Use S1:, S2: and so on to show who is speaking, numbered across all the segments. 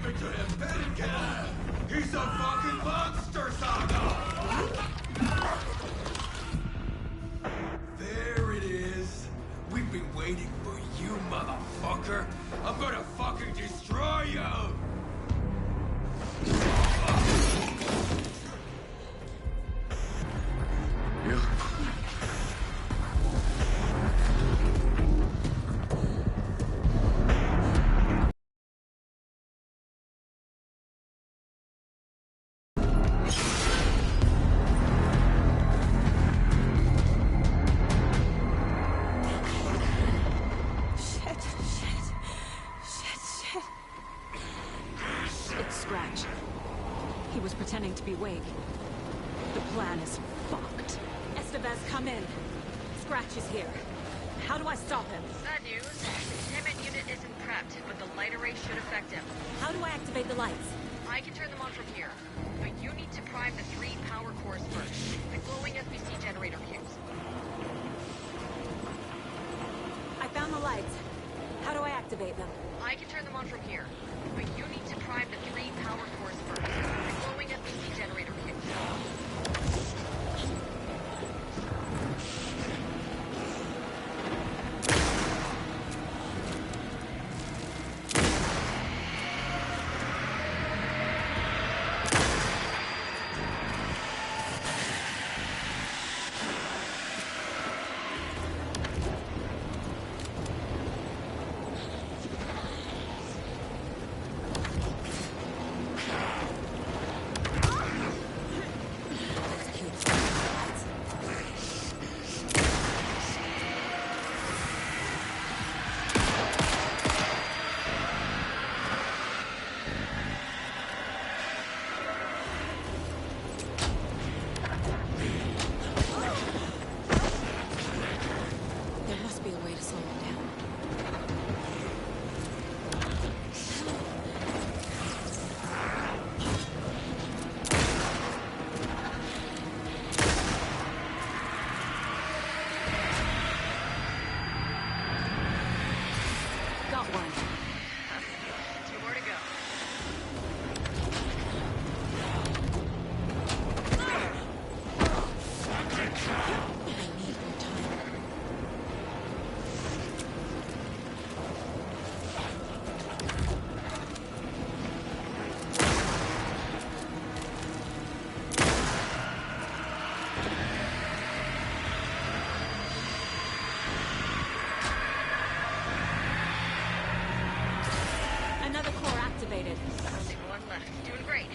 S1: me to him! Painkiller! He's a fucking monster, Saga! There it is. We've been waiting for you, motherfucker. I'm gonna fucking destroy you!
S2: He was pretending to be Wake. The plan is fucked. Estevez, come in. Scratch is here. How do I stop him?
S3: Bad news. The containment unit isn't prepped, but the light array should affect him.
S2: How do I activate the lights?
S3: I can turn them on from here. But you need to prime the 3 power cores first. The glowing SBC generator fuse.
S2: I found the lights. How do I activate them?
S3: I can turn them on from here. But you need to prime the 3 power cores first. The glowing SBC generator fuse. One left. Doing great.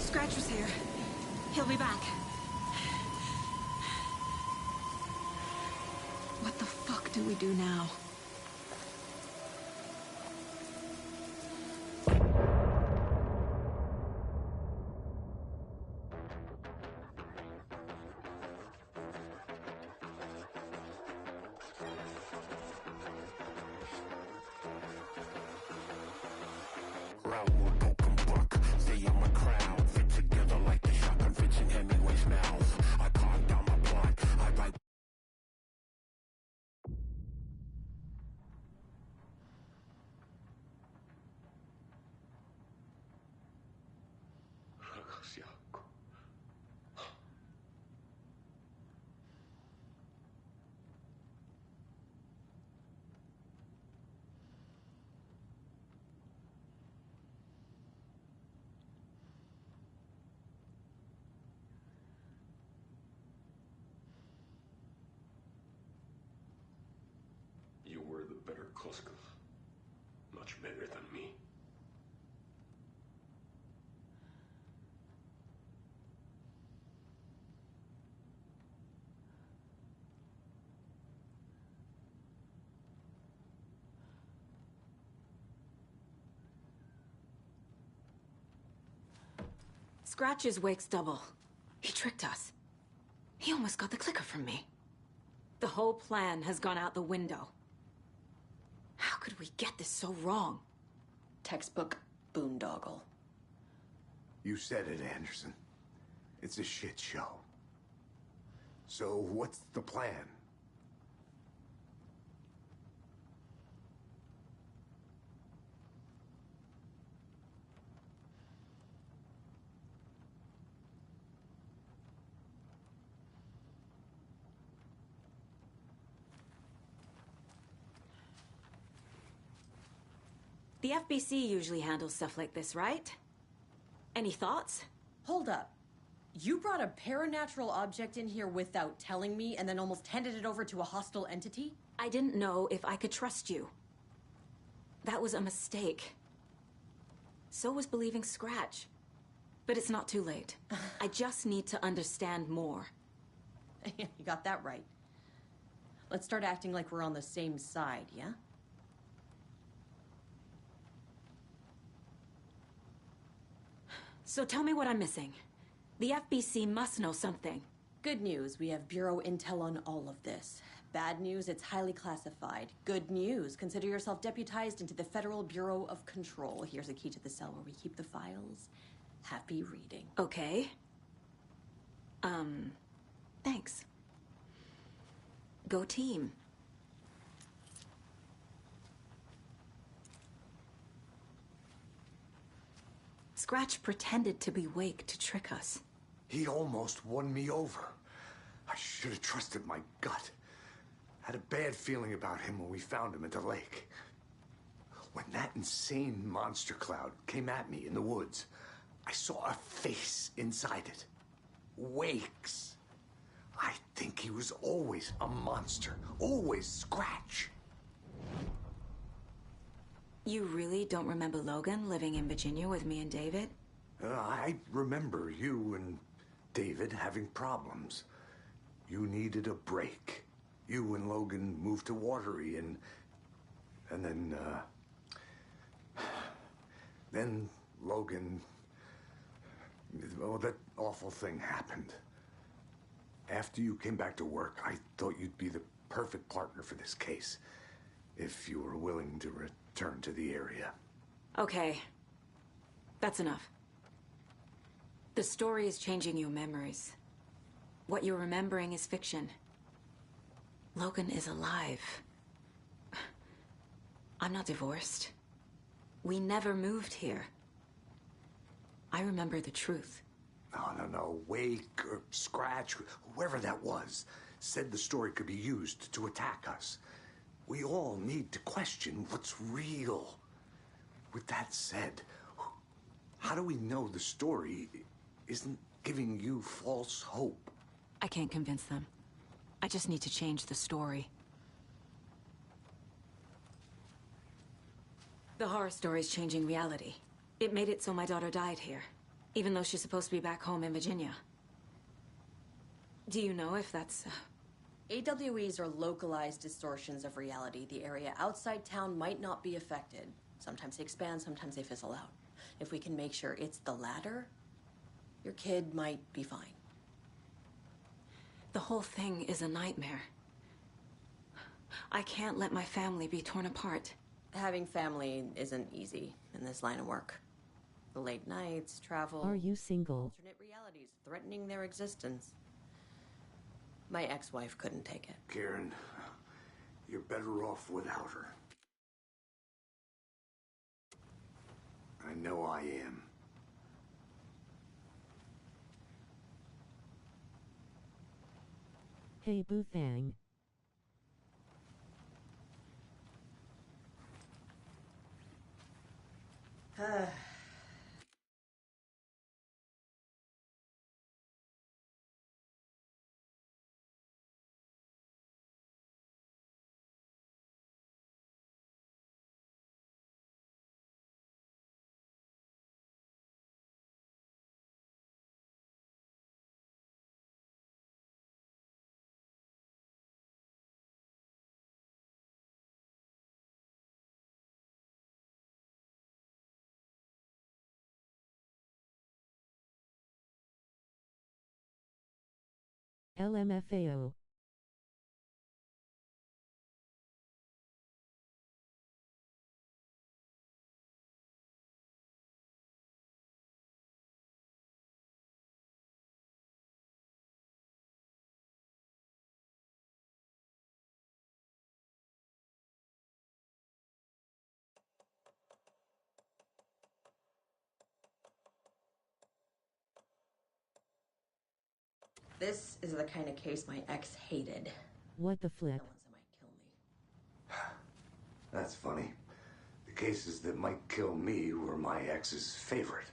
S2: Scratcher's here. He'll be back. What the fuck do we do now?
S4: You were the better Koska. Much better than me.
S2: Scratch is Wake's double. He tricked us. He almost got the clicker from me. The whole plan has gone out the window. How could we get this so wrong?
S4: Textbook boondoggle.
S5: You said it, Anderson. It's a shit show. So what's the plan?
S2: The FBC usually handles stuff like this, right? Any thoughts?
S4: Hold up. You brought a paranatural object in here without telling me and then almost handed it over to a hostile entity?
S2: I didn't know if I could trust you. That was a mistake. So was believing Scratch. But it's not too late. I just need to understand more.
S4: You got that right. Let's start acting like we're on the same side, yeah?
S2: So tell me what I'm missing. The FBC must know something.
S4: Good news, we have Bureau intel on all of this. Bad news, it's highly classified. Good news, consider yourself deputized into the Federal Bureau of Control. Here's a key to the cell where we keep the files. Happy reading.
S2: Okay. Thanks. Go team. Scratch pretended to be Wake to trick us.
S5: He almost won me over. I should have trusted my gut. Had a bad feeling about him when we found him at the lake. When that insane monster cloud came at me in the woods, I saw a face inside it. Wake's. I think he was always a monster. Always Scratch.
S2: You really don't remember Logan living in Virginia with me and David?
S5: I remember you and David having problems. You needed a break. You and Logan moved to Watery and then Logan, well, that awful thing happened. After you came back to work, I thought you'd be the perfect partner for this case, if you were willing to return to the area.
S2: Okay. That's enough. The story is changing your memories. What you're remembering is fiction. Logan is alive. I'm not divorced. We never moved here. I remember the truth.
S5: No. Wake or Scratch, whoever that was, said the story could be used to attack us. We all need to question what's real. With that said, how do we know the story isn't giving you false hope?
S2: I can't convince them. I just need to change the story. The horror story's changing reality. It made it so my daughter died here, even though she's supposed to be back home in Virginia. Do you know if that's...
S4: AWEs are localized distortions of reality. The area outside town might not be affected. Sometimes they expand, sometimes they fizzle out. If we can make sure it's the latter, your kid might be fine.
S2: The whole thing is a nightmare. I can't let my family be torn apart.
S4: Having family isn't easy in this line of work. The late nights, travel...
S6: Are you single?
S4: Alternate realities threatening their existence. My ex-wife couldn't take it.
S5: Karen, you're better off without her. I know I am.
S6: Hey Boo Thang. LMFAO.
S4: This is the kind of case my ex hated.
S6: What the flip?
S4: The ones that might kill me.
S5: That's funny. The cases that might kill me were my ex's favorite.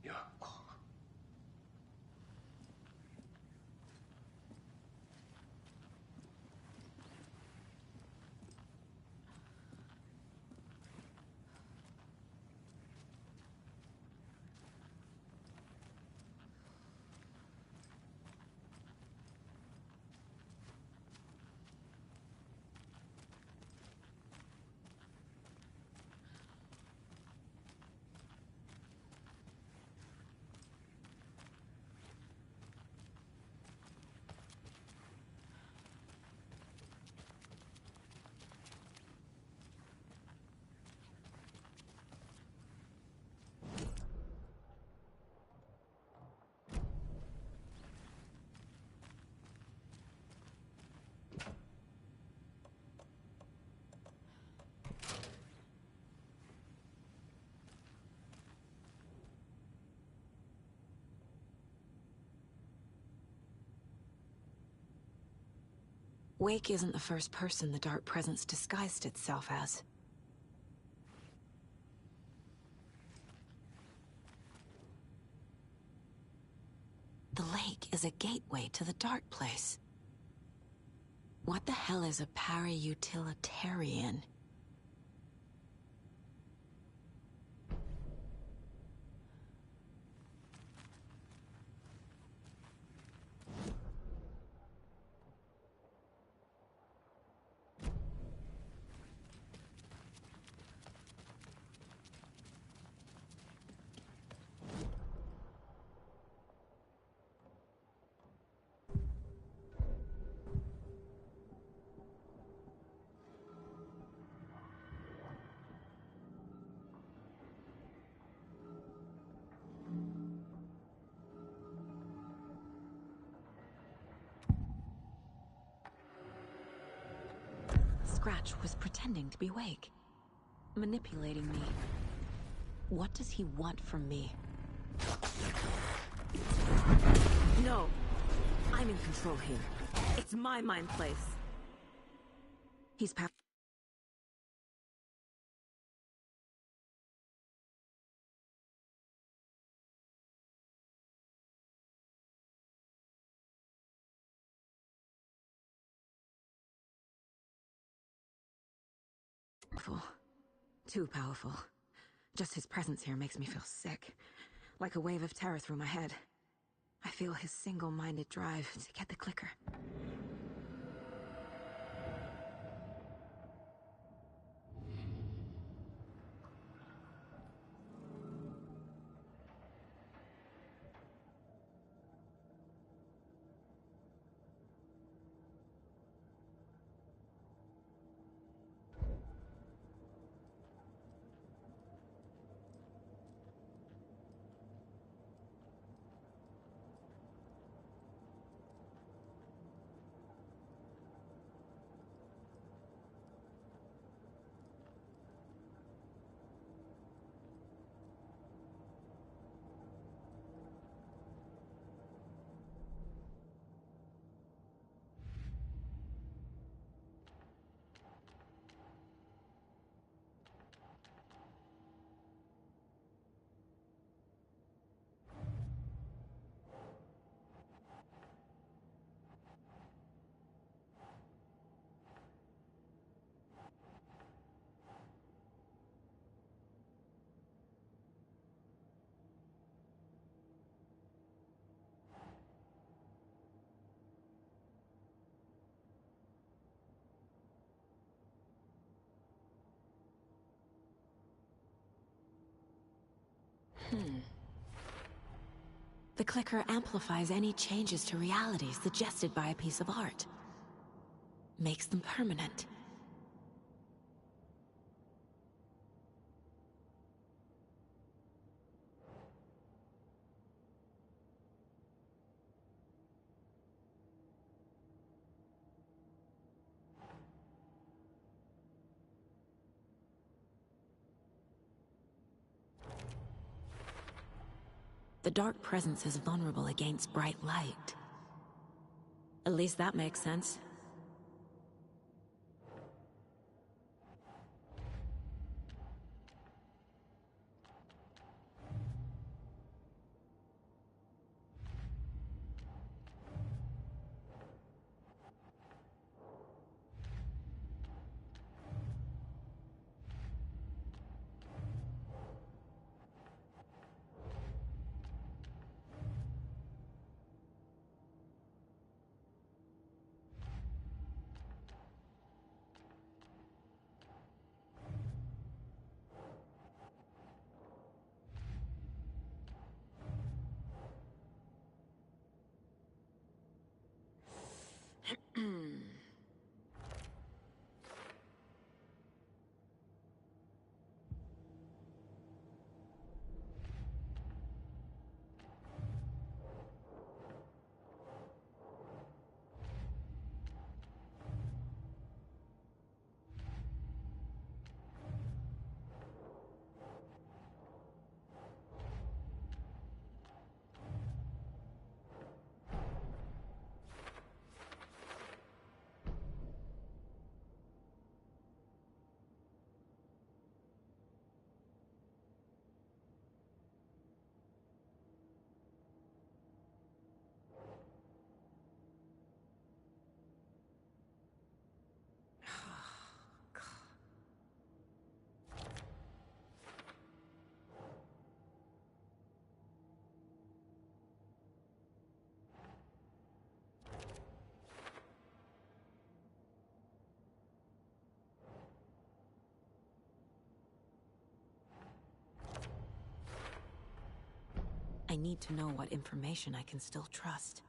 S5: Yeah.
S2: Wake isn't the first person the Dark Presence disguised itself as. The lake is a gateway to the Dark Place. What the hell is a para-utilitarian? Scratch was pretending to be Wake, manipulating me. What does he want from me? No! I'm in control here. It's my mind place. He's powerful. Too powerful. Just his presence here makes me feel sick. Like a wave of terror through my head. I feel his single-minded drive to get the clicker. The clicker amplifies any changes to reality suggested by a piece of art. Makes them permanent. The dark presence is vulnerable against bright light. At least that makes sense. I need to know what information I can still trust.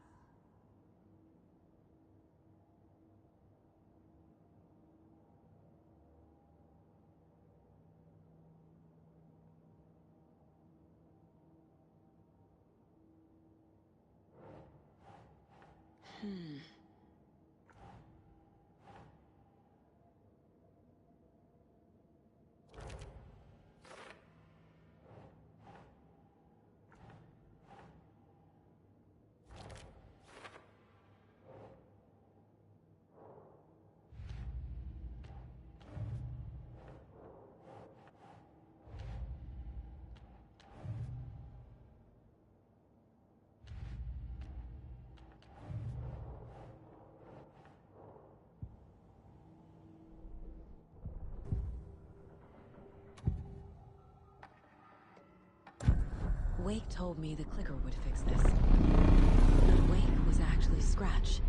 S2: Wake told me the clicker would fix this. But Wake was actually Scratch.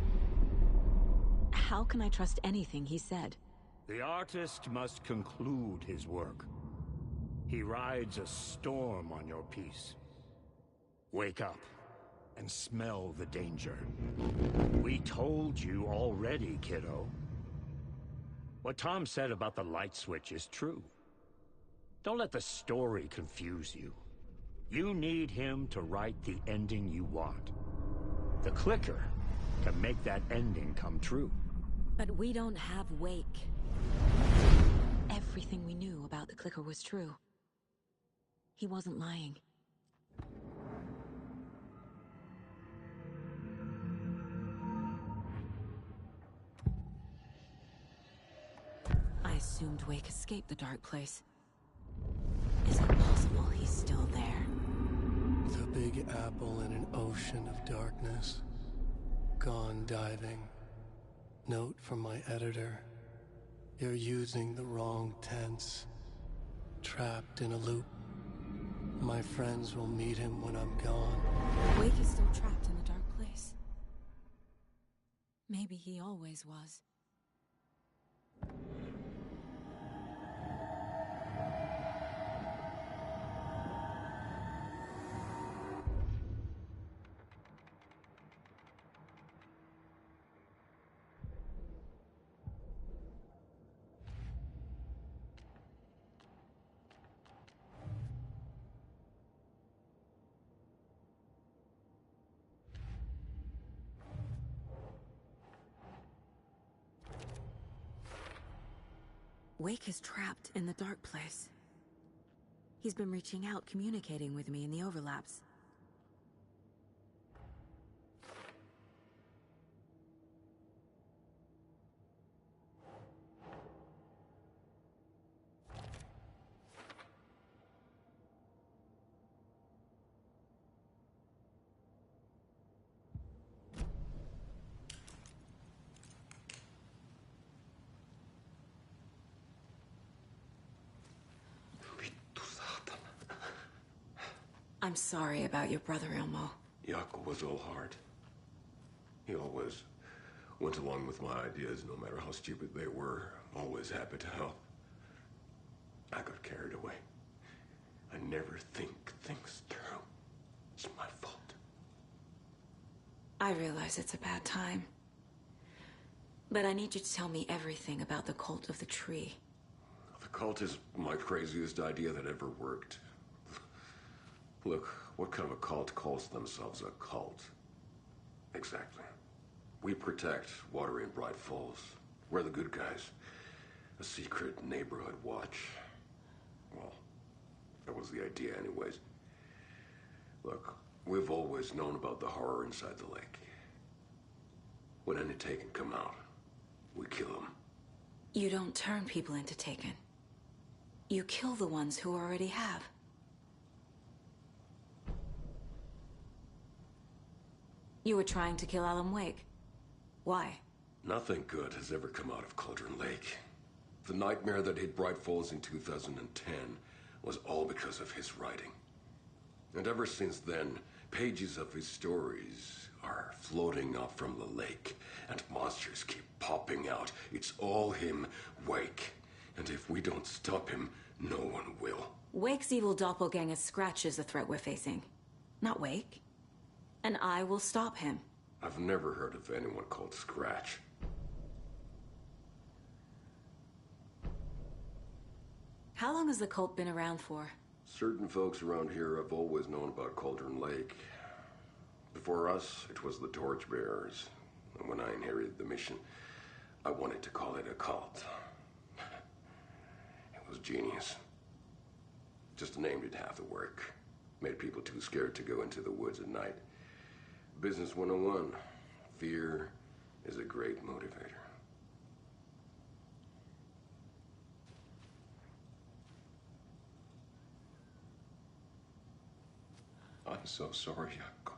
S2: How can I trust anything he said?
S7: The artist must conclude his work. He rides a storm on your piece. Wake up and smell the danger. We told you already, kiddo. What Tom said about the light switch is true. Don't let the story confuse you. You need him to write the ending you want. The clicker can make that ending come true.
S2: But we don't have Wake. Everything we knew about the clicker was true. He wasn't lying. I assumed Wake escaped the dark place. Is it possible he's still there?
S8: The Big Apple in an ocean of darkness. Gone diving. Note from my editor. You're using the wrong tense. Trapped in a loop. My friends will meet him when I'm gone.
S2: Wake is still trapped in the dark place. Maybe he always was. Wake is trapped in the dark place. He's been reaching out, communicating with me in the overlaps. I'm sorry about your brother, Ilmo.
S9: Jaakko was all heart. He always went along with my ideas, no matter how stupid they were. Always happy to help. I got carried away. I never think things through. It's my fault.
S2: I realize it's a bad time. But I need you to tell me everything about the Cult of the Tree.
S9: The cult is my craziest idea that ever worked. Look, what kind of a cult calls themselves a cult? Exactly. We protect Watery and Bright Falls. We're the good guys. A secret neighborhood watch. Well, that was the idea anyways. Look, we've always known about the horror inside the lake. When any Taken come out, we kill them.
S2: You don't turn people into Taken. You kill the ones who already have. You were trying to kill Alan Wake. Why?
S9: Nothing good has ever come out of Cauldron Lake. The nightmare that hit Bright Falls in 2010 was all because of his writing. And ever since then, pages of his stories are floating up from the lake, and monsters keep popping out. It's all him, Wake. And if we don't stop him, no one will.
S2: Wake's evil doppelganger Scratch is the threat we're facing, not Wake. And I will stop him.
S9: I've never heard of anyone called Scratch.
S2: How long has the cult been around for?
S9: Certain folks around here have always known about Cauldron Lake. Before us, it was the Torchbearers. And when I inherited the mission, I wanted to call it a cult. It was genius. Just named it half the work. Made people too scared to go into the woods at night. Business 101. Fear is a great motivator. I'm so sorry, Jaakko.